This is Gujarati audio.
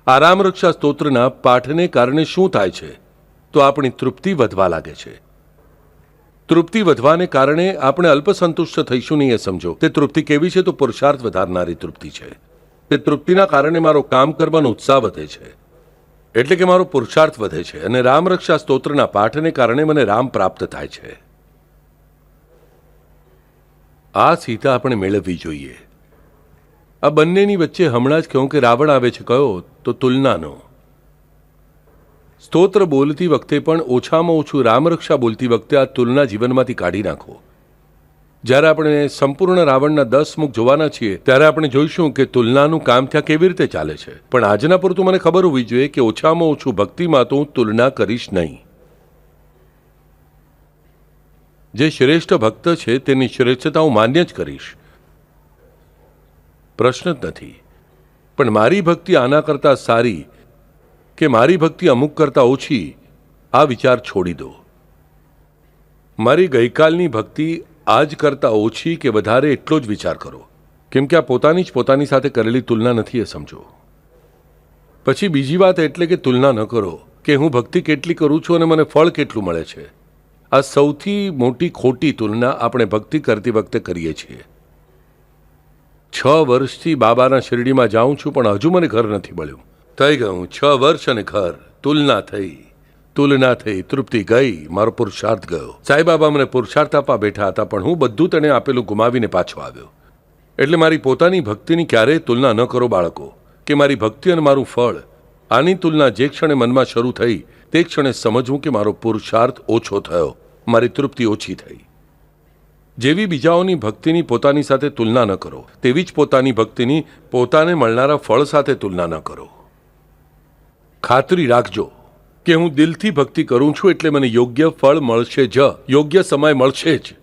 આરામ રક્ષા સ્તોત્રના પાઠને કારણે શું થાય છે? તો આપણી તૃપ્તિ વધવા લાગે છે. તૃપ્તિ વધવાને કારણે આપણે અલ્પસંતુષ્ટ થઈશું નહીં. એ સમજો તે તૃપ્તિ કેવી છે? તો પુરુષાર્થ વધારનારી તૃપ્તિ છે. તે તૃપ્તિના કારણે મારો કામ કરવાનો ઉત્સાહ વધે છે, એટલે કે મારો પુરુષાર્થ વધે છે. અને રામ રક્ષા સ્તોત્રના પાઠને કારણે મને રામ પ્રાપ્ત થાય છે. આ સીતા આપણે મેળવવી જોઈએ. આ બંનેની વચ્ચે હમણાં જ કહ્યું કે રાવણ આવે છે. કયો? તો તુલનાનો. સ્તોત્ર બોલતી વખતે પણ ઓછામાં ઓછું રામરક્ષા બોલતી વખતે આ તુલના જીવનમાંથી કાઢી નાખો. જ્યારે આપણે સંપૂર્ણ રાવણના 10 મુખ જોવાના છીએ ત્યારે આપણે જોઈશું કે તુલનાનું કામ ત્યાં કેવી રીતે ચાલે છે. પણ આજના પૂરતું મને ખબર હોવી જોઈએ કે ઓછામાં ઓછું ભક્તિમાં તો હું તુલના કરીશ નહીં. જે શ્રેષ્ઠ ભક્ત છે તેની શ્રેષ્ઠતા હું માન્ય જ કરીશ, પ્રશ્ન જ નથી. પણ મારી ભક્તિ આના કરતાં સારી કે મારી ભક્તિ અમુક કરતાં ઓછી, આ વિચાર છોડી દો. મારી ગઈકાલની ભક્તિ આજ કરતાં ઓછી કે વધારે એટલો જ વિચાર કરો. કેમ કે આ પોતાની સાથે કરેલી તુલના નથી, એ સમજો. પછી બીજી વાત એટલે કે તુલના ન કરો કે હું ભક્તિ કેટલી કરું છું અને મને ફળ કેટલું મળે છે. આ સૌથી મોટી ખોટી તુલના આપણે ભક્તિ કરતી વખતે કરીએ છીએ. 6 વર્ષથી બાબાના શિરડીમાં જાઉં છું પણ હજુ મને ઘર નથી મળ્યું. થઈ ગયું 6 વર્ષ અને ઘર. તુલના થઈ, તૃપ્તિ ગઈ, મારો પુરુષાર્થ ગયો. સાંઈબાબા મને પુરુષાર્થ આપવા બેઠા હતા પણ હું બધું તેને આપેલું ગુમાવીને પાછો આવ્યો. એટલે મારી પોતાની ભક્તિની ક્યારેય તુલના ન કરો બાળકો, કે મારી ભક્તિ અને મારું ફળ. આની તુલના જે ક્ષણે મનમાં શરૂ થઈ તે ક્ષણે સમજવું કે મારો પુરુષાર્થ ઓછો થયો, મારી તૃપ્તિ ઓછી થઈ. જેવી બીજાઓની ભક્તિની પોતાની સાથે તુલના ન કરો, તેવી જ પોતાની ભક્તિની પોતાને મળનારા ફળ સાથે તુલના ન કરો. ખાતરી રાખજો કે હું દિલથી ભક્તિ કરું છું એટલે મને યોગ્ય ફળ મળશે જ, યોગ્ય સમય મળશે જ.